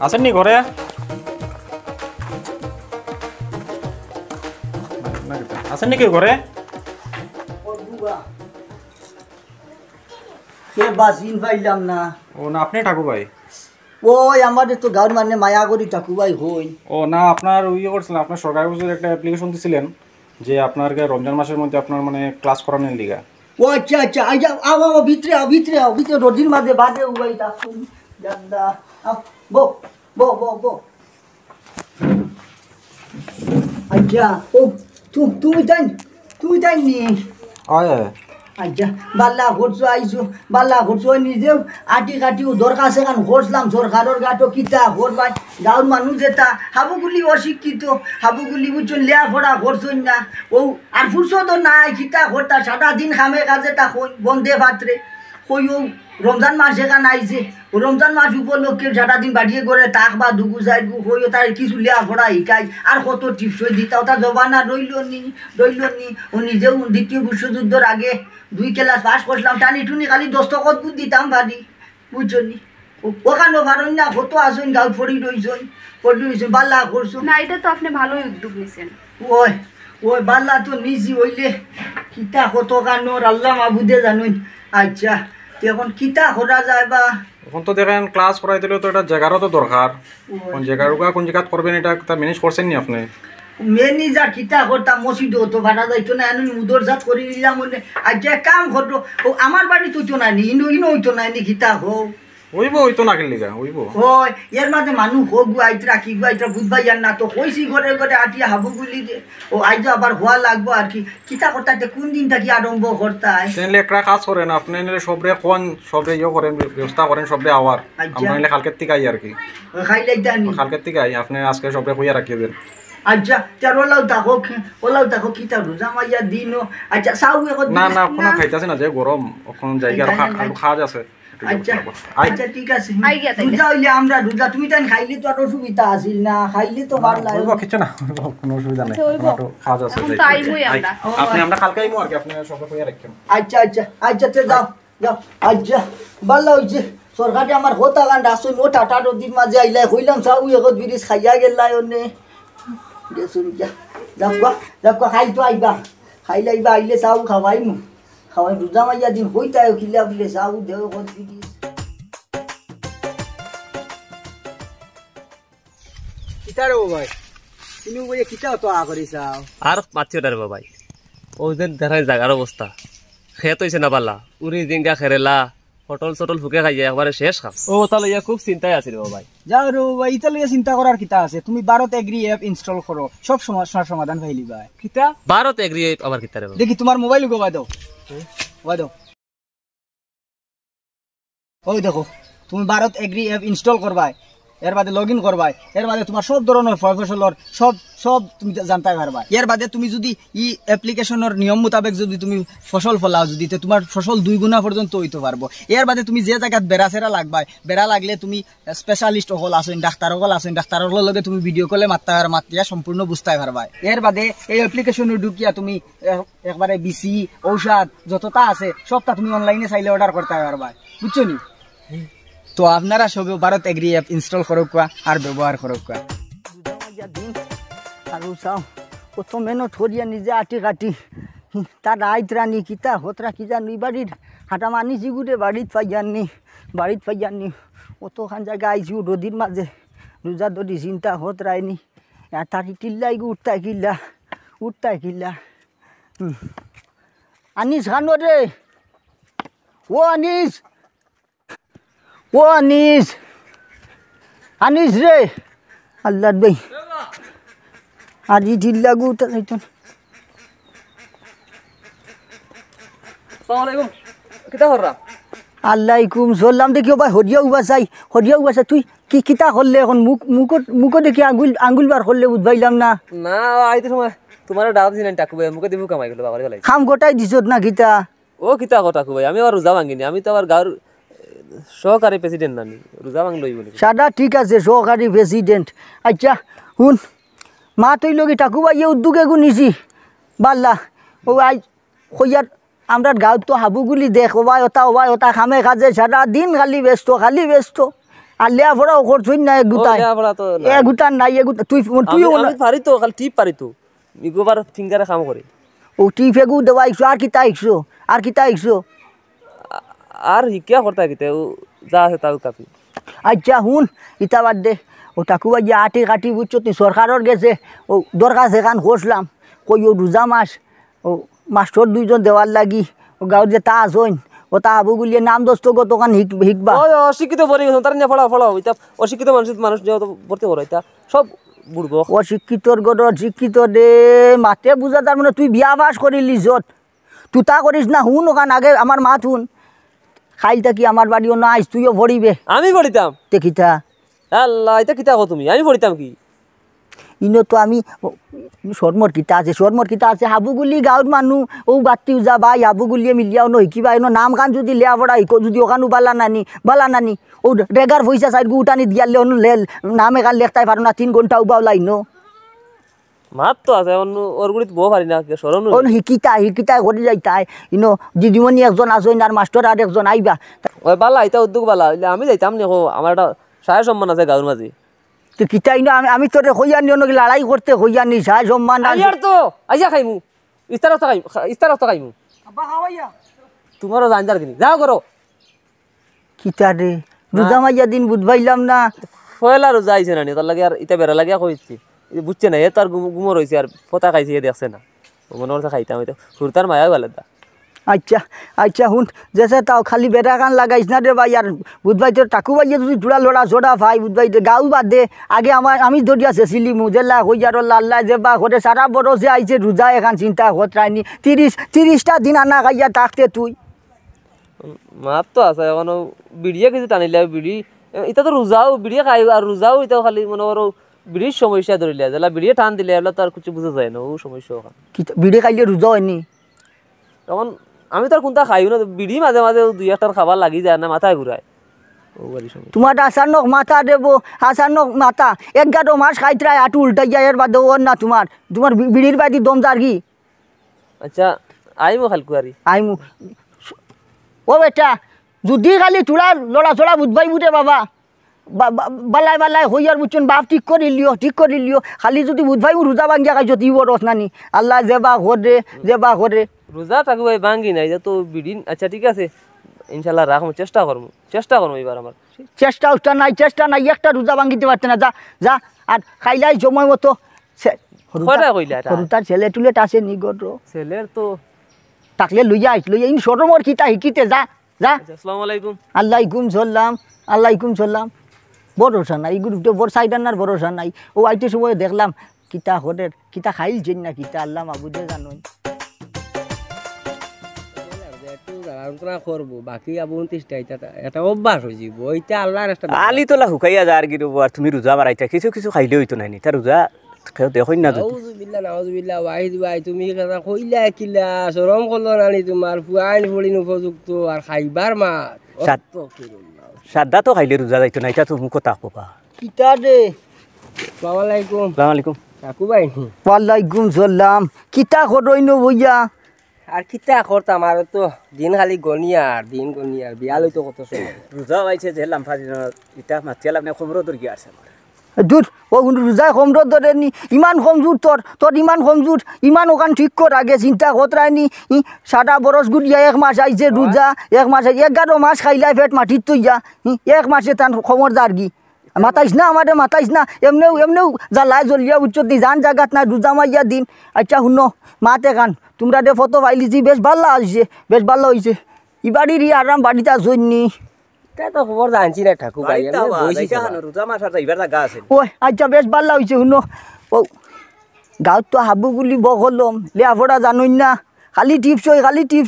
আছেন নি ঘরে? আছেন নাকি ঘরে? পাইলাম না। ও না, আপনি ঠাকুর ভাই? ওই আমাদের তো গাঁর মানে মায়া করি ঠাকুর ভাই হই। ও না, আপনার ইয়ে করছিলেন, আপনার সরকারি অফিসের একটা অ্যাপ্লিকেশন দিছিলেন যে আপনার রমজান মাসের মধ্যে আপনার মানে ক্লাস করানোর লিগা। ও আচ্ছা আচ্ছা, আচ্ছা আও ভিতরে আও ভিতরে আও ভিতরে রোদির মাঝে বাদে উবাই তাকুন জান্দা বো বো বো বো। আচ্ছা ও তুমি তাই নি? আয় আচ্ছা বাল্লা ঘুরছো আইছো, বাল্লা ঘুরছো নিজেও আটি কাটিও দরকার সেখান ঘুরলাম সরকারের গাটো কিতা ঘুরবাই। গাঁর মানুষ যেটা হাবুগুলি অশিক্ষিত, হাবুগুলি বুঝছো লেয়া ফোড়া ঘুরছই না। ও আর ফুরছো তো নাই কিতা ঘরতা সারা দিন খামে কাজে তা বন্ধে পাত্রে কই ও রমজান মাস এখানে আইছে, ও রমজান মাস উপলক্ষে সারাদিন বাড়িয়ে করে তাক বা দুগু যাই গু হইও তার কিছু লেয়া ফোড়া শিকাই আর কত টিপসই দিতাও তার জবানা রইল নি। ও নিজেও দ্বিতীয় বিশ্বযুদ্ধের আগে 2 ক্লাস পাস করলাম, টানি টুনি খালি দস্তখত দিতাম ভারি বুঝছো নি। ওখানে ভারণ না কত আসুন গাঁও পড়ি রইছন বাল্লা করছো না। এটা তো আপনি ভালোই উদ্যোগ নিছেন। ওই বাল্লা তো নিজি হইলে কিতা কত কানোর আল্লাহ মাবুদে জানুন। আচ্ছা এখন কিতা করা যায় বা? এখন তো দেখেন ক্লাস করাই দিলেও তো এটা জায়গারও তো দরকার। কোন জায়গা করবেন এটা ম্যানেজ করছেন নি আপনি? ম্যানেজার কিতা করতাম মসজিদ হতো ভাড়া যাইতো না, এমনি মুদর জাত করে দিলাম বলে। আচ্ছা কাম করতো ও আমার বাড়ি তুইতো না নি ইনো হইতো না নি কিতা হোক হইতো না কিনলিগা হইব। ওই এর মাঝে মানুষ হোক আইতরা কি আইতরা বুঝবাই আর না তো কইছি ঘরে ঘরে আটিয়া হাবুগুলি যে ও আইজ আবার হওয়া লাগবো আর কি কিতা করতে কোন দিনটা কি আরম্ভ করতাই। তাহলে একটা কাজ করেন আপনি, সবরে ইয়ে করেন, ব্যবস্থা করেন সবরে আওয়ার। আমরা কালকের থেকে আই আর কি, খাইলে জানি কালকের থেকে আই আপনি আজকে সবরে কইয়া রাখিবেন। আচ্ছা তার ওলাও দেখো কিতা রোজা মাইয়া দিনও। আচ্ছা সাউ এখন না কোনো খাইতাছে না যে গরম এখন জায়গা খাওয়া আছে। আচ্ছা আচ্ছা ঠিক আছে রোজা হইলে আমরা রোজা তুমি তাই খাইলে তো আর অসুবিধা আসিল না, খাইলে তো ভালো লাগে কিছু না, কোনো অসুবিধা নেই, খাওয়া আছে। আপনি আমরা কালকে আইমু আর কি, আপনি সবরে কইয়া রাখেন। আচ্ছা আচ্ছা আচ্ছা তে যাও আচ্ছা ভালো হইছে সরকারে আমার হতা গান আসুন ও টাটা নদীর মাঝে আইলাই হইলাম সাউ এখন বিরিজ খাইয়া গেলাই অনে দেখুন যাক খাইতো আইবা খাইলে আইবা আইলে চাউ খাওয়াই রোজা মাইয়া দিন হইতাই খিলা বলে চাউ দেও কিতা রে ভাই তুমি বলে কিতা তো করি চাও আর মাতিও না রে ভাই। ও যে দেখাই জায়গার অবস্থা খেত হইছে না পাল্লা উড়ি জিঙ্গা খেরেলা পটল ফুকে খাইয়া একবারে শেষ খাম। ও তাহলে ইয়া খুব চিন্তায় আছে রে ভাই। যাও রে ভাই ইতালিয়া চিন্তা করার কিতা আছে, তুমি ভারত এগ্রি অ্যাপ ইনস্টল করো সব সমস্যার সমাধান পাইলি ভাই। কিতা ভারত এগ্রি অ্যাপ আবার কিতা রে ভাই? দেখি তোমার মোবাইল গোবাই দাও ওই দেখো তুমি ভারত এগ্রি অ্যাপ ইনস্টল করবাই, এর বাদে লগ ইন করবাই, এর বাদে তোমার সব ধরনের ফসলের সব তুমি জানতে পারবা। এর বাদে তুমি যদি ই অ্যাপ্লিকেশনের নিয়ম মোতাবেক যদি তুমি ফসল ফলাও যদি তোমার ফসল 2 গুণা পর্যন্ত হইতে পারবো। এর বাদে তুমি যে জায়গায় বেড়া লাগবাই, বেড়া লাগলে তুমি স্পেশালিস্ট হল আসেন ডাক্তার হল লগে তুমি ভিডিও কলে মাতিয়া সম্পূর্ণ বুঝতে পারবা। এর বাদে এই অ্যাপ্লিকেশনে ঢুকিয়া তুমি একবারে বিসি ঔষধ যতটা আছে সবটা তুমি অনলাইনে চাইলে অর্ডার করতে পারবা বুঝছো নি। তো আপনারা সবে ভারত এগ্রি অ্যাপ ইনস্টল করুক আর ব্যবহার করুক। আর চাও কত মেহনত করিয়া নিজে আটি কাটি তার আইত রানি কিতা হতরা কি জানি বাড়ির হাঁটা মানিছি গুটে বাড়িত পাইয়াননি অতখান জায়গা আইছি রোদির মাঝে রোজা ধরি চিন্তা হত রায়নি তারি টিল্লাই উঠতাই কিল্লা আনিস খানো রে ও আনিস রে আল্লাহ ভাই আজি ঢিল্লা গুতা যাইতো। আসসালামু আলাইকুম কিতা হররা? আলাইকুম সালাম। দেখিও ভাই হরিয়া উবাসা তুই কি কিতা করলে এখন মুখ দেখি আঙ্গুল বার করলে বুঝবাইলাম না। না আইতে সময় তোমার ডাব দিন টাকু ভাই মুখে দিমু কামাই গেল বাবারে গলাই খাম গোটাই দিছত না কিতা? ও কিতা কথা কু ভাই আমি আর রোজা ভাঙিনি, আমি তো আবার গাঁর সহকারী প্রেসিডেন্ট নানি রোজা ভাঙ লইব নি। সাদা ঠিক আছে সহকারী প্রেসিডেন্ট। আচ্ছা শুন মা তুই লগে টাকু ভাই উদ্যোগে গুনিছি বাল্লা ও আই কইয়ার আমরা গাঁত তো হাবুগুলি দেখ ওবাই ওটা খামে কাজে সারা দিন খালি ব্যস্ত আর লেয়া পড়াও করছই না এক গুতায় লেখাপড়া তো এ গুতার নাই এ গুতা তুই আমি পারি তো খালি টিপ পারি তো ইগোবার ফিঙ্গারে কাম করে ও টিপ এগু দেওয়া আইসো আর কিতা আইসো আর কিতা আইসো আর শিকিয়া করতে কিতে যা আছে তাও কাপি আচ্ছা শুন ইটা বাদ দে ও তাকু বাজি আটি কাটি বুঝছো তুই সরকারের গেছে ও দরখাস্ত এখান করলাম কই ও রোজা মাস ও মাস্টার দুইজন দেওয়ার লাগি ও গাঁৱত যে তা আসইন ও তা আবু গুলিয়ে নাম দোস্ত গতকান শিখবা ও অশিক্ষিত পড়ে গেছে তার নিয়ে ফলাও এটা অশিক্ষিত মানুষ যেহেতু ভর্তি করো এটা সব বুড়বো অশিক্ষিতর গড়ত শিক্ষিত দে মাতে বুঝা তার মানে তুই বিয়া বাস করিলি যত তুই তা করিস না শুন ওখান আগে আমার মাত শুন খাইল থাকি আমার বাড়িও না আইস তুইও ভরিবে আমি পড়িতাম দেখিতা আল্লাহ এটা কিতা কো তুমি আমি পড়িতাম কি ইনো তো আমি শর্মর কিতা আছে হাবুগুলি গাঁৱত মানুহ ও বাতি যা ভাই হাবুগুলিয়ে মিলিয়াও ন শিকিবা এনো নাম গান যদি লেয়া পড়া শিকো যদি ওখানো বালা নানি ও রেগার পয়সা সাইড উঠানি দিয়ালে অন্য নাম এখান লেখতাই পারো না 3 ঘন্টা উবাও লাইন মাত তো আছে ওর গুড়িত বউ পারি না সরম ও শিকিতা করে যাইতাই ইনো দিদিমণি একজন আসইন আর মাস্টার আর একজন আইবা ওই বালা এটা উদ্যোগ বালা আমি যাইতাম নি আমার একটা সায় সম্মান আছে গাঁর মাঝে তো কিতা ইনো আমি তোরে হইয়ানি অন্য লড়াই করতে হইয়ানি সাই সম্মান আইয়ার তো আইয়া খাইমু ইস্তারত খাইমু তোমারও জানজার কিনি যাও করো কিতা রে রোজা মাইয়া দিন বুঝবাইলাম না ফয়লা রোজা আইছে না তার লাগে আর ইটা বেড়া লাগিয়া কইছি বুঝছে না এ তার গুমর হয়েছে আর ফোতা খাইছে এ দেখছে না মনে হচ্ছে খাইতাম হয়তো সুরতার মায়া গেল দা আচ্ছা শুন যেসে তাও খালি বেটা কান লাগাইস না রে ভাই আর বুধবাই তোর টাকু ভাইয়ে যদি চূড়া লড়া ছোড়া ভাই বুধবাই গাঁও বাদ দে আগে আমি ধরি আছে সিলিমু জেলা হইয়ার লাল্লা যে বা করে সারা বড় যে আইছে রোজা এখান চিন্তা হতরাইনি 30টা দিন আনা খাইয়া থাকতে তুই মাত তো আছে এখনো বিড়িয়ে কিছু টানিলে বিড়ি এটা তো রোজাও বিড়িয়ে খাই আর রোজাও এটাও খালি মনে করো বিড়ির সমস্যা ধরিলে যেলা বিড়িয়ে টান দিলে এগুলো তো আর কিছু বুঝা যায় না ও সমস্যা ওখানে বিড়ি খাইলে রোজা হয়নি তখন আমি তো আর কোনটা খাইও না বিড়ি মাঝে মাঝে 2-1টার খাবার লাগি যায় না মাথায় ঘুরায় ও বাড়ি সমস্যা তোমার আসানক মাথা দেব আসানক মাথা 11 মাস খাইতরাই আটু উল্টাই যায় এর বাদ ওর না তোমার বিড়ির বাদি দম যার কি আচ্ছা আইমু খালকুয়ারি আইমু ও বেটা যদি খালি চূড়া লড়া ছড়া বুঝবাই বুঝে বাবা বালাই হইয়ার বুঝছেন বাপ ঠিক করে লিও খালি যদি বুঝবাই রোজা ভাঙ্গিয়া খাইছো তুই রস নানি আল্লাহ যেবা ঘরে রোজা থাকবো ভাই ভাঙ্গি নাই তো বিড়ি আচ্ছা ঠিক আছে ইনশাল্লাহ রাখবো চেষ্টা করবো এবার আমার চেষ্টা নাই একটা রোজা ভাঙ্গিতে পারছে না যা আর খাইলাই সময় মতো তার ছেলে টুলেট আছে নি গর ছেলের তো তাকলে লইয়া ইন সরমর কিতা শিকিতে যা আসসালামু আলাইকুম আল্লাইকুম সাল্লাম ভরসা নাই গ্রুপটা বড় সাইডান্নার ভরসা নাই ও আইতে সময় দেখলাম কিতা হদের কিতা খাইলছেন না কিতা আল্লাহ মাবুদে জানোই করবো বাকি আবু 29টা এটা অভ্যাস হয়ে যাব ওইটা আল্লাহর একটা আলি তোলা শুকাইয়া যার কি রব আর তুমি রোজা বাড়াইতা কিছু খাইলে হইতো নাই তা রোজা দেখই না নাউজুবিল্লাহ ওয়াহিদ ভাই তুমি কথা কইলা কিলা শরম করলো নানি তোমার ফুয়াইন ফড়িন উপযুক্ত আর খাইবার মা সাদা তো খাইলে রোজা যাইতো না এটা তো মুখ কথা কবা কিতা রে আসসালামু আলাইকুম কাকু ভাই ওয়ালাইকুম সালাম কিতা করইনো বইয়া আর কিতা করতাম আর তো দিন খালি গনিয়ার বিয়া লইতো কত সময় রোজা বাইছে যে লাম্ফা দিন এটা মাতিয়াল আপনি খমরো দর গিয়া আছে দূর ও রোজায় কমজোর ধরে নি ইমান কমজোর তোর ইমান কমজোর ইমান ওখান ঠিক কর আগে চিন্তা কতরায়নি সারা বরস গুটিয়া 1 মাস আইছে রোজা 1 মাস 11 মাস খাইলাই পেট মাটির তৈয়া 1 মাসে তার খবর দাঁড়গি মাতাইস না এমনেও জ্বালায় জ্বলিয়া উচ্চত দি জান জাগাত না রোজা মাইয়া দিন আচ্ছা শুনো মাতে কান তোমরা দে ফটো পাইলিছি বেশ ভালো হয়েছে ইবাড়ির আরাম বাড়িতে আসইনি তো খবর জানছি না ঠাকুর ভাই রোজা মাস আর যাইবার জায়গা আছে ওই আচ্ছা বেশ ভালো হয়েছে শুনো ও গাঁৱত তো হাবুগুলি বকলম লেয়াফড়া জানোই না খালি টিপস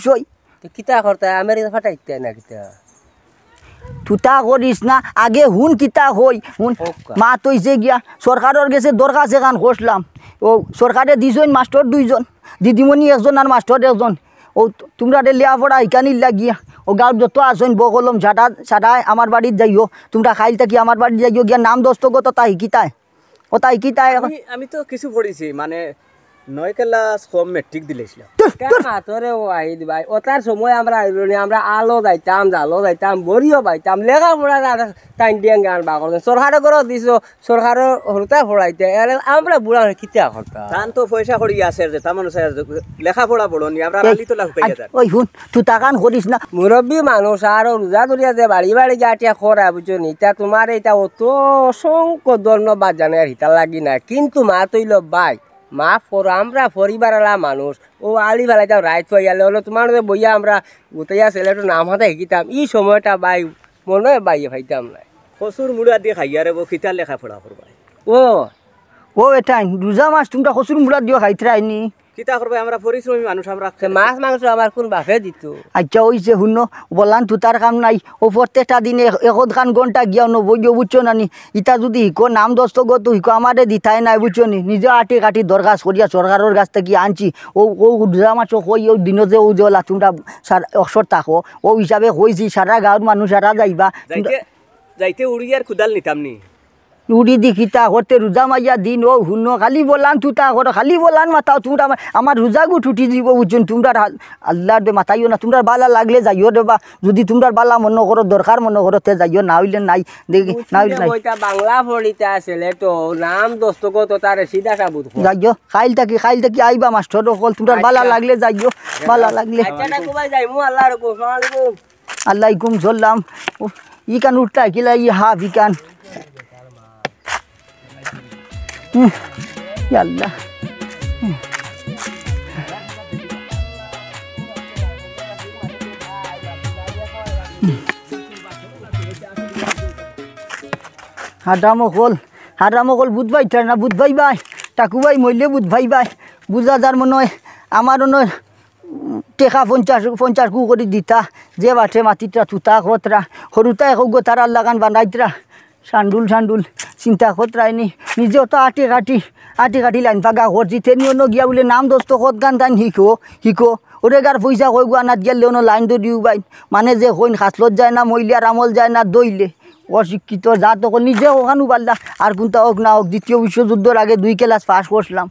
হই কিতা করতে আমেরিকা ফাটাইতে না কিতা তুতা করিস না আগে হুন কিতা হই হুন মা তৈছে গিয়া সরকারের গেছে দরখাস্ত এখান করলাম ও সরকারে দিছইন মাস্টার 2জন দিদিমণি 1জন আর মাস্টার 1জন ও তোমরা লেয়াফড়া ইকানি লাগিয়া ও গাঁৱত যত আসইন বকলম ঝাঁটা আমার বাড়ির যাইও তোমরা খাইল থাকি আমার বাড়ির যাইও গিয়া নাম দস্তগত তা শিকিতায় আমি তো কিছু পড়েছি মানে 9 ক্লাস কম মেট্রিক দিলেছিলাম মাতরে ওয়াহিদ ভাই ওটার সময় আমরা আইলনি আমরা আলো যাইতাম জালো যাইতাম বড়িও পাইতাম লেখাপড়া টাইম দিয়ে গান বা করতেন সরকারের করে দিছ সরকারের হরতা ফড়াইতে আমরা বুড়া কিতা করতাম তান তো পয়সা করি আছে যে তার মানুষ লেখাপড়া পড়নি আমরা রালি তো লাভ পেয়ে যাই ওই শুন তুই তাকান করিস না মুরব্বী মানুষ আর রোজা ধরিয়া যে বাড়ি বাড়ি যাটিয়া খরা বুঝছো ইটা তোমার এটা অত অসংখ্য ধন্যবাদ জানে আর হিতা লাগি না কিন্তু মা তৈল বাই মাফ করো আমরা পরিবারওয়ালা মানুষ ও আলি ফেলাইতাম রাইত পাইয়ালে হলো তোমার বইয়া আমরা গোটাইয়া ছেলেটার নাম হাতে শিকিতাম এই সময়টা বাই মনে হয় বাইয়ে ভাইতাম না কচুর মুড়া দিয়ে খাইয়া রে খিতা লেখাপড়া করবা ও ও এটা রোজা মাছ তোমরা কচুর মুড়া দিও খাইতে আইনি কিতা করবা আমরা পরিশ্রমী মানুষ আমরা মাছ মাংস আমার কোন বাপে দিত আচ্ছা ওই যে শুনো বলান তু তার কাম নাই ও প্রত্যেকটা দিনে এখন খান ঘন্টা গিয়া নবইও বুঝছো নানি ইটা যদি হিকো নাম দস্ত গত হিকো আমারে দিতাই নাই বুঝছো নি নিজে আটি কাটি দরখাস্ত করিয়া সরকারের কাছ থেকে আনছি ও ও রোজা মাছ কই ও দিনত যে ও জলা তোমরা অবসর থাকো ও হিসাবে কইছি সারা গাঁৱৰ মানুষ সারা যাইবা যাইতে যাইতে উড়িয়ার কুদাল নিতাম নি উড়ি দি খিতা করতে রোজা মাইয়া দিন ও শুনো খালি বলান তুতা করো খালি বলান মাতাও তোমরা আমার রোজাগু টুটি দিব বুঝছেন তোমরা আল্লাহর দে মাতাইও না তোমরা বালা লাগলে যাইও দেবা যদি তোমরা বালা মনে করো দরকার মনে করো তে যাইও না হইলে নাই দেখি না হইলে নাই বাংলা পড়িতে আসলে তো নাম দস্তগত তার সিধা সাবুত যাইও খাইল থাকি আইবা মাস্টার কল তোমরা বালা লাগলে যাইও বালা লাগলে আল্লাহ কুম চললাম ই কান উঠতা কিলা ই হাফ ই কান আল্লাহ হাডামকল বুধ ভাই না বুধ ভাই ভাই টাকু ভাই মইলে বুধ ভাই ভাই বুঝা যার মনে হয় আমারও নয় টেকা 50 কু করে দিতা যে বাঠে মাটিটা তুতা খতরা সরুতা এক গোতার লাগান বানাইতরা সান্ডুল চিন্তা খতরাইনি নিজেও তো আটি কাটি লাইন ফাগা করছি তেনিও গিয়া বলে নাম দোস্ত কত গান টাইন শিকো ওরে গার পয়সা কই গুয়ানাত গেলেও লাইন তো দিও বাইন মানে যে কইন খাসলত যায় না মহিলার আমল যায় না দইলে অশিক্ষিত যা তখন নিজে ওখানো পারলা আর কোনটা হোক না হোক দ্বিতীয় বিশ্বযুদ্ধের আগে 2 ক্লাস পাস করছিলাম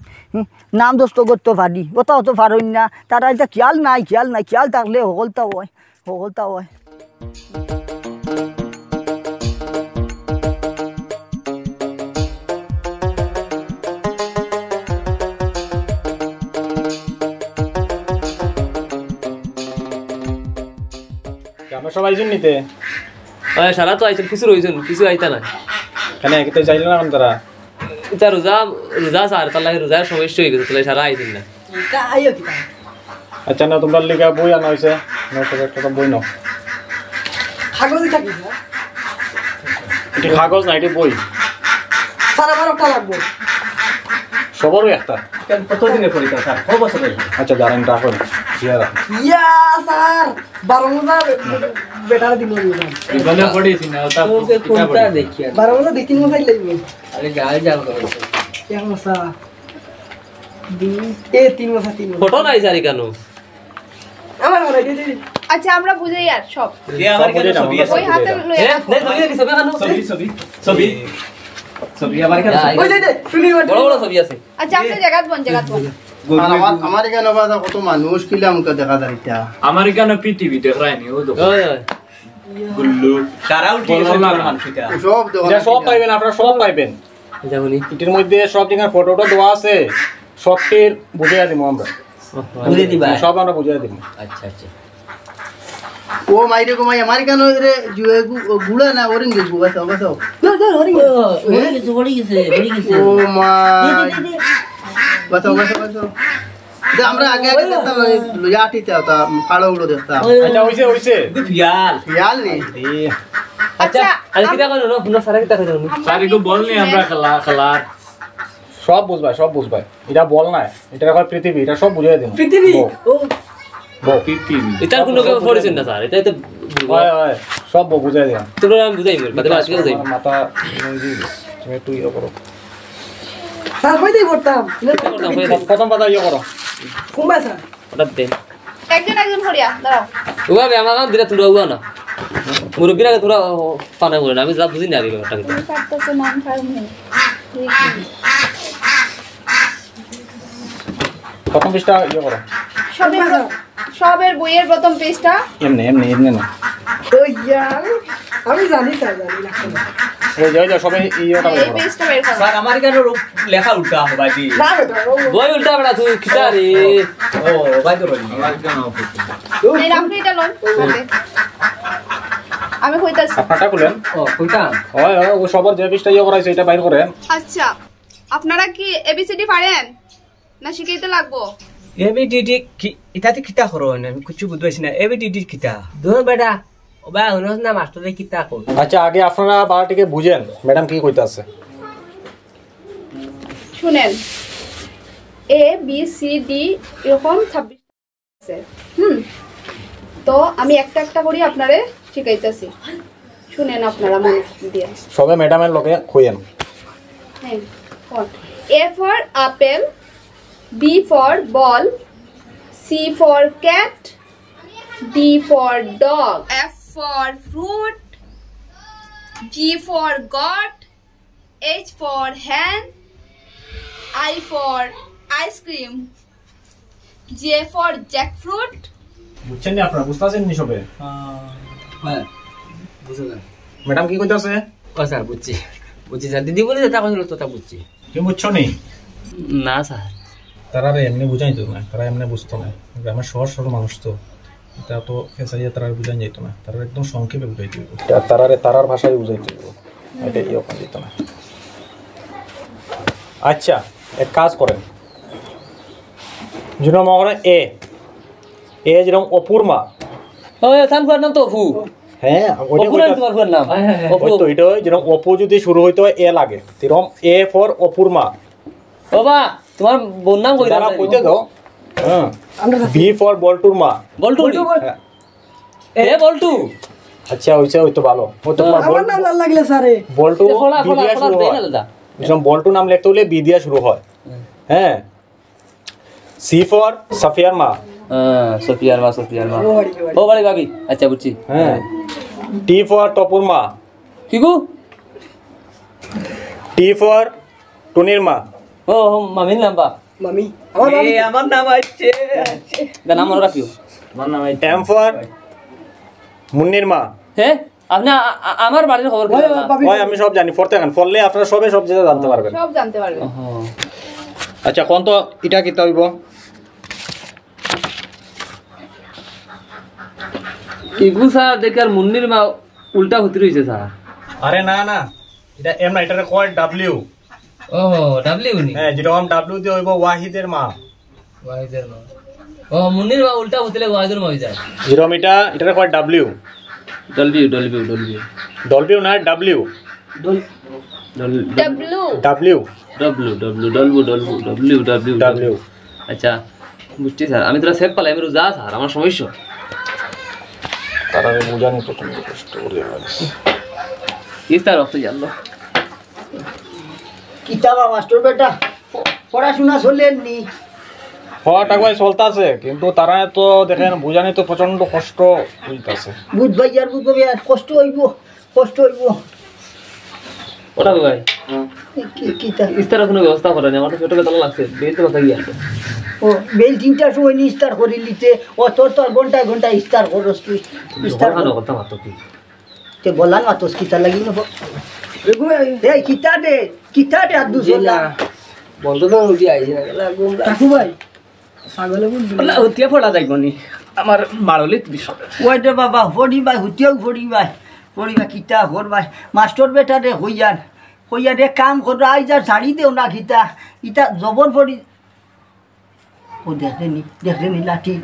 নাম দোস্ত করতে পারি ওটাও তো পারই না তারা এটা খেয়াল নাই খেয়াল থাকলে সকলটা হয় আমরা সবাই আইছেন নিতে সারা তো আইছেন কিছু রইছেন কিছু আইতা না কেন একে যাইল না তারা এটা রোজা স্যার তার লাগে রোজার সমস্যা হয়ে গেছে তাহলে সারা আইছেন না আচ্ছা না তোমরা লিখা বই আনা হয়েছে 900 টাকা বই নাও কাগজ থাকি এটি কাগজ না এটি বই সারা 12টা লাগবে সবারও একটা কতদিনের পরীক্ষা স্যার কত বছরের আচ্ছা দাঁড়ান রাখুন ইয়া স্যার 12 বেটার দিন ইবনে পড়িছি না ওটা কোনটা দেখিয়া 12 2-3 মাস লাগবে আরে গাল যাও করছে কেমন সা এ 3 মাস ফটো নাই জারি কেন আমার মনে দিদি আচ্ছা আমরা বুঝাই আর সব কে আমার কেন ছবি আছে ওই হাতে লয়ে হ্যাঁ নে ধরিয়ে দিছ কেন ছবি আমার কেন ওই দে শুনি বড় ছবি আছে আচ্ছা আপনি জায়গা বন আমার এখানে বাজা কত মানুষ কিলা মুখে দেখা যায় এটা আমার এখানে পৃথিবী দেখায়নি ও তো ওই গুল্লু সারা উঠে গেছে মানুষ এটা সব যা সব পাইবেন আপনারা সব পাইবেন যাবনি এটির মধ্যে সব দিনের ফটোটা দেওয়া আছে সবটির বুঝিয়ে দিব আমরা বুঝে দিবা সব আমরা বুঝিয়ে দিব আচ্ছা ও মাইরে গো মাই আমার এখানে রে জুয়ে গুড়া না অরেঞ্জ গো বাসা বড়ি গেছে ও মা বাসা দে আমরা আগে দেখতাম লয়াটিতে তা ফাড়া উড়ো দেখতাম আচ্ছা হইছে ফিয়াল নি আচ্ছা আরে কিটা কইলো না পুনা সারা কিটা কইলো সারিকে বলনি আমরা খেলার সব বুঝবাই এটা বল না এটা হয় পৃথিবী এটা সব বুঝিয়ে দিব পৃথিবী ও পৃথিবী এটার কোনো কেউ পড়েছেন না স্যার এটা তো হয় সব বুঝিয়ে দিলাম তোরা আমি বুঝাই বাদে আজকে বুঝাই মাথা তুমি একটু ইয়ে করো স্যার কইতেই পড়তাম প্রথম কথা ইয়ে করো কুম্বা স্যার ওটা দেন একজন করিয়া দাঁড়াও ওবা আমার কাম দিরা তোরা উয়া না মুরব্বিরা তোরা পানা বলে না আমি যা বুঝি না আগে ব্যাপারটা কিন্তু কাটতেছে নাম ফার্ম প্রথম পৃষ্ঠা ইয়ে করো সবের বইয়ের প্রথম পেজটা এমনি এমনি এমনি না আমি জানি স্যার জানি না ওই যাও সবাই ইয়েটা এই পেজটা বের করো স্যার আমার কেন লেখা উল্টা হবে দি না বেটা বই উল্টা বেড়া তুই খিটা রে ও ভাই তো রইনি এই আপনি এটা লন আমি কইতাছি আপনারটা খুলেন ও কইতা হয় ও সবার যে পৃষ্ঠা ইয়ে করাইছে এটা বাইর করেন আচ্ছা আপনারা কি এবিসিডি পারেন না শিখাইতে লাগবো এবিডিডি কি ইতাতে কিতা করো না আমি কিছু বুঝাইছি না এবিডিডি কিতা দূর বেটা ওবা হনস না মাস্টারে কিতা কর আচ্ছা আগে আপনারা বাড়াটিকে বুঝেন ম্যাডাম কি কইতাছে শুনেন এ বি সি ডি এরকম 26 আছে তো আমি একটা একটা করে আপনারে শিখাইতেছি শুনেন আপনারা মন দিয়ে সবে ম্যাডামের লগে কইেন হ্যাঁ A for apple, B for ball, C for cat, D for dog, F for fruit, G for goat, H for hen, I for ice cream, J for jackfruit. বুঝছেন নি আপনারা বুঝতাছেন নি সবে হ্যাঁ বুঝো না ম্যাডাম কি কইতাছে ও স্যার বুঝছি বুঝছি স্যার দিদি বলে যেটা কইছিল তোটা বুঝছি কি বুঝছো নি না স্যার তারা এমনি বুঝাই যেত না তারা এমনি বুঝতো না গ্রামের সহজ সরল মানুষ তো এটা তো ফেসাইয়া তারা বুঝাই যেত না তারা একদম সংক্ষেপে বুঝাইতে হইব তারার ভাষায় বুঝাইতে হইব এটা ইয়ে ওখানে যেত না আচ্ছা এক কাজ করেন যেরকম মনে এ যেরকম অপুর মা ও থান কর নাম তো অপু হ্যাঁ অপু না তোমার কর নাম অপু তো এটা যেরকম অপু যদি শুরু হইতো এ লাগে সেরকম এ ফর অপুর মা বাবা তোমার বোন নাম কই দাঁড়া কইতে দাও হ্যাঁ বি ফর বল্টুর মা বল্টু হ্যাঁ। এ বল্টু আচ্ছা হইছে ওই তো ভালো ও তো আমার নাম লাল লাগলে স্যার বল্টু ফলা বি ফলা দিয়া ফলা শুরু দেন হয় আলাদা যেরকম বল্টু নাম লিখতে হলে বি দিয়া শুরু হয় হ্যাঁ সি ফর সাফিয়ার মা সোফিয়ার মা ও বাড়ি ভাবি আচ্ছা বুঝছি হ্যাঁ টি ফর টপুর মা কি গো টি ফর টুনির মা ও মামির নাম বা মামি আমার নাম আছে দা নাম মনে রাখিও আমার নাম এম ফর মুন্নির মা হ্যাঁ আপনি আমার বাড়ির খবর কি হয় আমি সব জানি পড়তে গান পড়লে আপনারা সবে সব যেটা জানতে পারবেন সব জানতে পারবেন আচ্ছা কোন তো এটা কি হইব ইগু স্যার দেখে আর মুন্নির মা উল্টা হতে রইছে স্যার আরে না না এটা এম না এটা কয় ডাব্লিউ ও ডাব্লিউ নি হ্যাঁ যেরকম ডাব্লিউ দিয়ে হইব ওয়াহিদের মা ওয়াহিদের মা ও মুন্নির মা উল্টা হতে ওয়াহিদের মা হই যায় যেরকম এটা কয় ডাব্লিউ ডলবিউ ডাব্লিউ না ডাব্লিউ ডব্লিউ ডাব্লিউ আচ্ছা বুঝছি স্যার আমি তোরা সেভ পালাই আমি যা স্যার আমার সমস্যা তারা বুঝানি তো তুমি কষ্ট করে কি স্যার রক্ত জানলো কিতাবা মাস্টার বেটা পড়াশোনা চলেননি হওয়া টাকায় চলতেছে কিন্তু তারা তো দেখেন বুঝানি তো প্রচন্ড কষ্ট হইতাছে বুঝবাই আর বুঝবি আর কষ্ট হইব ওটা ভাই কিতা ইস্তারা কোনো ব্যবস্থা করেনি আমার তো ছোট বেতন লাগছে বেল তো কথা গিয়ে ও বেল 3টার সময় নি ইস্তার করে নিতে ও তোর ঘন্টায় ইস্তার করস তুই ইস্তার কথা মাতো কি তে বলান মাতস কিতা লাগি না এই কিতা দে আর দুজলা বন্ধ তো উঠি আইছে না লাগুম কাকু ভাই ছাগলে বুঝবি হতিয়া পড়া যাইব নি আমার মারলিত বিষয় ওইটা বাবা ফড়ি ভাই হুতিয়াও ফড়ি ভাই কিতা হর ভাই মাস্টার বেটা রে হইয়া রে কাম কর আই যা শাড়ি দেও না কিতা ইটা জবর ফড়ি ও দেখলে নি লাঠি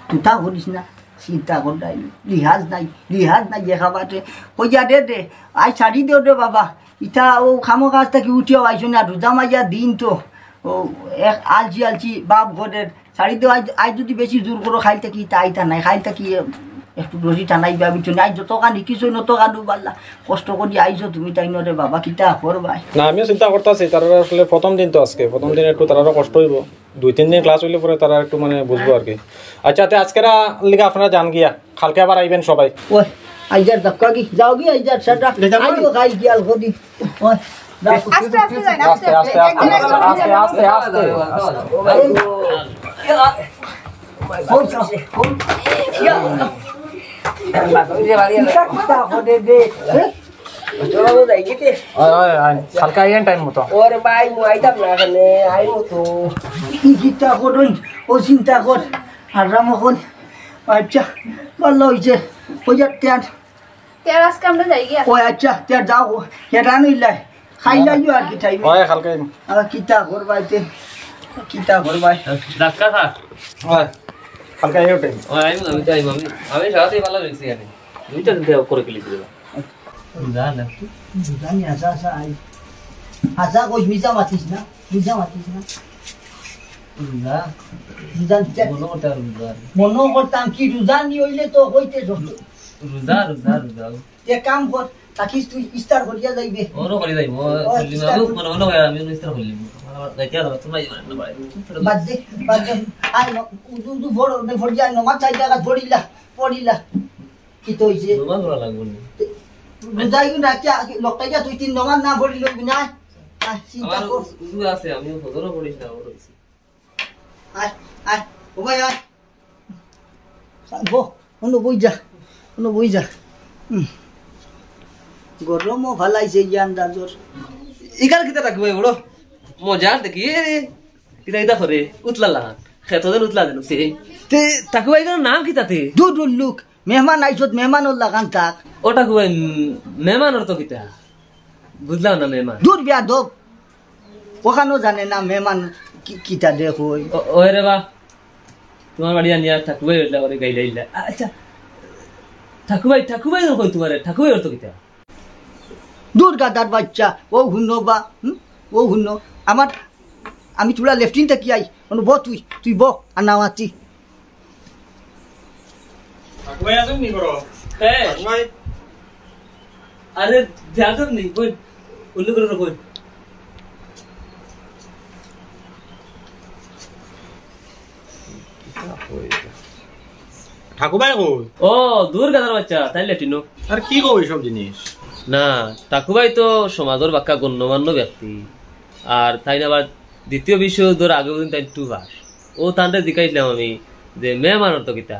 তুতা করিস না চিন্তা কর নাই লিহাজ নাই দেখাবাতে হইয়া দে আই শাড়ি দেও রে বাবা ইটা ও খামো কাজ থাকি উঠিও আইসো না রোজা মাইয়া দিন তো ও এক আলচি বাপ ঘরের শাড়ি দেওয়া আই যদি বেশি জোর করো খাইতে কি তা নাই খাইতে কি একটু রসি টানাই ভাবি চলে আই যত কানি কিছু নত কানু পারলা কষ্ট করি আইছো তুমি তাই নরে বাবা কিতা করবাই না আমিও চিন্তা করতেছি তারা আসলে প্রথম দিন তো আজকে প্রথম দিন একটু তারারও কষ্ট হইব 2-3 দিন ক্লাস হইলে পরে তারা একটু মানে বুঝবো আর কি আচ্ছা তে আজকেরা লিগে আপনারা জান গিয়া কালকে আবার আইবেন সবাই ওই আইজার ধাক্কা কি যাও কি আইজার সাটা আইও খাই গিয়াল করি ওই আস্তে আস্তে যাই আস্তে আস্তে হালকা আইয়েন টাইম মতো ওরে ভাই মু আইতাম না এখানে আইমু তো চিন্তা করুন ও চিন্তা কর আর রামখন আচ্ছা ভালো হয়েছে ওই যে তের আজকে আমরা যাই গিয়া ওই আচ্ছা তের যাও এটা নইলাই খাইলাইও আর কি টাইমে হয় হালকা কিতা করবাইতে কিতা করবাই ধাক্কা থাক হয় হালকা আইও টাইম আমি সারাতেই ভালো লাগছে এখানে দুইটা দিতে করে গেলি দিল জানি আসা আসা আই আসা কই মিজা মাতিস না মনো করতাম কি রুজানি হইলে তো হইতে রোজা এক কাম কর তাকিস তুই ইস্তার করিয়া যাইবে ওরও করে যাইব মনে হয় আমি নিস্তার করলি যাইতে দাও তোমরা যাবেন না ভাই বাজে আই উদু বড় নে ফড়িয়া নমা চাই টাকা পড়িলা কি তো হইছে তোমার ভালো লাগবে না বুঝাইও না কি লোকটা তুই তিন নমা না পড়িল না চিন্তা আমার কর উজু আছে আমি ফজরও পড়িস না ওর হইছে আয় ও ভাই আয় অন্য বই যা গরমও ভালাইছে জ্ঞান দাজর ইকাল কিতা রাখবে বড় মজা দেখি কিতা কিতা করে উতলা লাগান খেতদের উতলা দেন সে তে তাকুবা ইকার নাম কিতাতে দূর লোক মেহমান আইছত মেহমানর লাগান থাক ওটা কুবা মেহমানর তো কিতা বুঝলাম না মেহমান দূর বিয়া দব ওখানেও জানে না মেহমান কিতা দেখ ওই রে বা তোমার বাড়ি আনিয়া ঠাকুবাই উঠলা করে গাইলা ইলা আচ্ছা ঠাকুবাই কই তোমার ঠাকুবাই ওর তো কিতা দূর গাদার বাচ্চা ও হুন্ন বা ও হুন্ন আমি তোরা লেফটিন থাকি আই ব তুই ব আর নাওয়াতি আরে ধ্যান নেই কই উল্লু করে কই ঠাকুরবাই কই ও দূর গাদার বাচ্চা তাই লেটিনো আর কি কই সব জিনিস না ঠাকুরবাই তো সমাজের বাক্কা গণ্যমান্য ব্যক্তি আর তাই না আবার দ্বিতীয় বিশ্ব ধর আগে দিন তাই টু ভাস ও তান্ডে দেখাইলাম আমি যে মেহমানর তো কিতা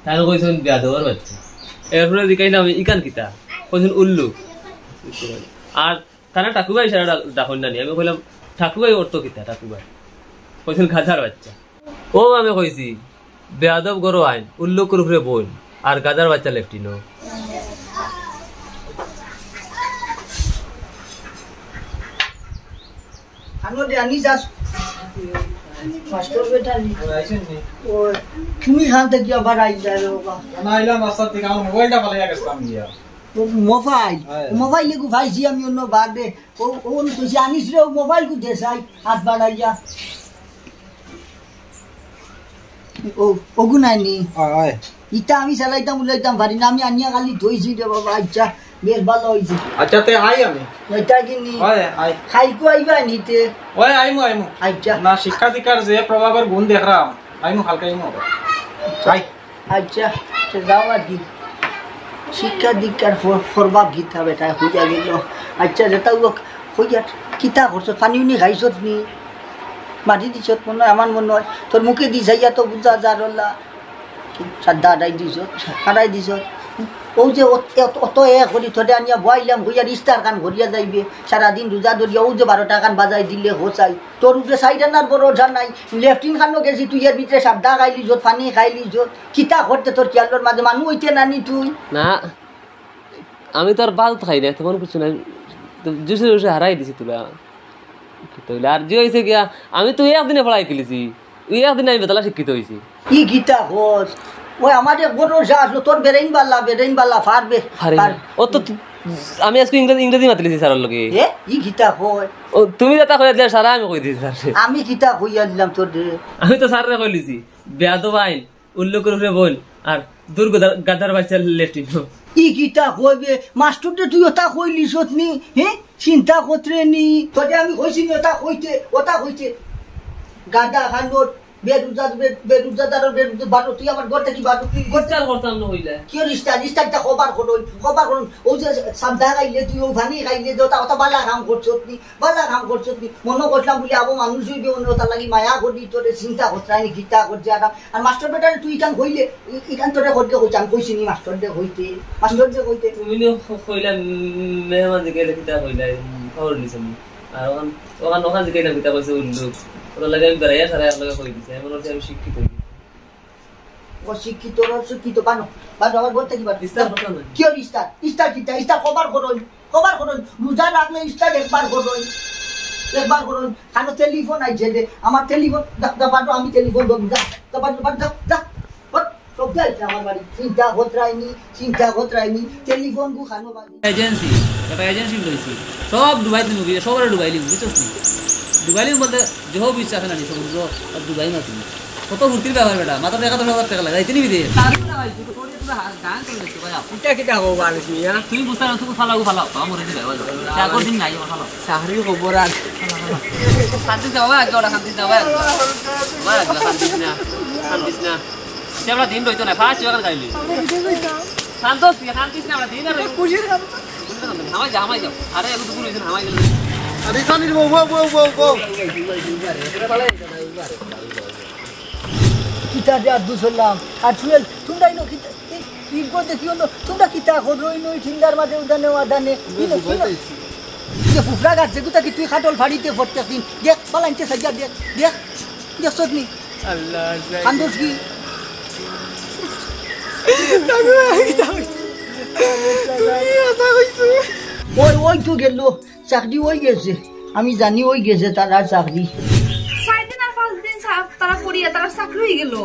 তাই কইছেন বেয়াদবার বাচ্চা এরপরে দেখাইলাম আমি ইকান কিতা কইছেন উল্লু আর তারা ঠাকুরবাই সারা ডাকুন না আমি কইলাম ঠাকুরবাই ওর তো কিতা ঠাকুরবাই কইছেন গাধার বাচ্চা ও আমি কইছি বেয়াদব গরো আইন উল্লুকের উপরে বোন আর গাধার বাচ্চা লেফটিনো তুমি খান থেকে আবার আই যায় মোবাইল গু ভাইছি আমি অন্য বাদে ও তুই আনিস রে মোবাইল গু দেশাই হাত বাড়াইয়া ওগু নাইনি ইটা আমি চালাইতাম উলাইতাম পারি না আমি আনিয়া খালি ধইছি রে বাবা আচ্ছা বেশ ভালো হয়েছে আচ্ছা তে আই আমি এটা কিনি খাইকু আইবা নিতে ওই আইমু আচ্ছা না শিক্ষা দীক্ষার যে প্রভাবের গুণ দেখলাম আইমু হালকা আইমু আই আচ্ছা তো যাও আর কি শিক্ষা দীক্ষার ফরবাব গীতা বেটা হইয়া গেল আচ্ছা যেটা হইয়া কিতা করছ পানি উনি খাইছত নি মাটি দিছত মনে হয় আমার মনে হয় তোর মুখে দি যাইয়া তো বুঝা যারলা সাদা হারাই দিছ ও যে অত করি থরে আনিয়া বয়াইলাম হইয়ার ইস্তার কান ঘরিয়া যাইবে সারাদিন রোজা ধরিয়া ও যে 12 টাকান বাজাই দিলে হোসাই তোর উপরে সাইডানার বড় ওঝা নাই লেফটিন খানো গেছি তুই এর ভিতরে সাদা খাইলি যত পানি খাইলি যত কিতা করতে তোর খেয়ালোর মাঝে মানুষ হইতে নানি তুই না আমি তো আর বাল খাই না তেমন কিছু নাই জুসে জুসে হারাই দিছি তোরা আর যে হয়েছে গিয়া আমি তো একদিনে পড়াই খেলেছি একদিনে আমি বেতলা শিক্ষিত হয়েছি ই গীতা ঘর ওই আমাদের বড় ওঝা আসলো তোর বেরেইন বাল্লা ফারবে ও তো আমি আজকে ইংরেজি মাতিলেছি স্যারের লগে ই গীতা হয় ও তুমি যেটা কইয়া দিলে সারা আমি কই দিছি স্যার আমি গীতা কইয়া দিলাম তোর আমি তো স্যাররে কইলিছি বেয়াদব আইন উল্লুকের উপরে বোন আর দুর্গ গাদার বাচ্চা লেফটিন ই গীতা কইবে মাস্টারটা তুই ওটা কইলিছত নি চিন্তা করতে নি তোরে আমি কইছি ওটা কইতে গাদা খানোর বেরুজাদারের বেরুজা বারো তুই আমার ঘর থেকে বারো তুই গোস্তার করতাম না হইলে কি রিস্টারটা খবর করুন ও যে সাবধা খাইলে তুই ও ভানি খাইলে যে ওটা বালা কাম করছত নি মনে করলাম বলি আবো মানুষ হইবে ওটা লাগি মায়া করি তোরে চিন্তা করছাই গীতা করছে আর মাস্টার বেটারে তুই ইখান হইলে ইখান তোরে করতে কইছি আমি কইছি নি মাস্টার দে হইতে তুমি কইলা মেহমান দিকে কিতা কইলা খবর নিছনি আর ওখান ওখান দিকে কিতা কইছে উল্লু ওটা লাগে আমি বেড়াইয়া সারা লাগে কই দিছে এমন হচ্ছে আমি শিক্ষিত শিক্ষিত বানো আমার ঘর থেকে কি স্টার খবর করুন রোজা রাখলে স্টার একবার করুন কেন টেলিফোন আইছে যে আমার টেলিফোন আমি টেলিফোন দেবো আমার বাড়ি চিন্তা হতরাইনি টেলিফোন গু খানো এজেন্সি একটা এজেন্সি লইছি সব ডুবাই তুমি সবার ডুবাইলি বুঝছস নি ডুবাইলি বলতে জহ বিচ আছে না সমুদ্র আর ডুবাই না তুমি কত ভর্তির ব্যাপার বেটা মাত্র 11,000 টাকা লাগে যাইতে নিবি দে কিটা হব আনিস মিয়া তুমি বুঝতা না তুমি ফালাও আমার দিন ভাই আগর দিন নাই ফালাও চাকরি খবর আর শান্তি যাওয়া আগে ওরা শান্তি যাওয়া শান্তি না আমরা দিন রইতো না ফার্স্ট জায়গা গাইলি শান্তস শান্তি না আমরা দিন আর খুশির হামাই যাও আরে একটু দূর হইছে হামাই গেল আরে সানির বউ কিতা দে আর দুসলাম আর সুহেল তোমরা ইনো কিতা ই করতে কি হলো তোমরা কিতা করই নই ঠিন্ডার মাঝে উদানে যে ফুফরা গাছ যেগুতা কি তুই খাটল ফাড়িতে প্রত্যেক দিন দেখ বালাইতে সাজা দেখ সদনি আল্লাহ খান্দোস কি ওই তো গেল চাকরি ওই গেছে আমি জানি ওই গেছে তার আর চাকরি 6 দিন আর 5 দিন তারা পড়িয়া তারা চাকরি হয়ে গেল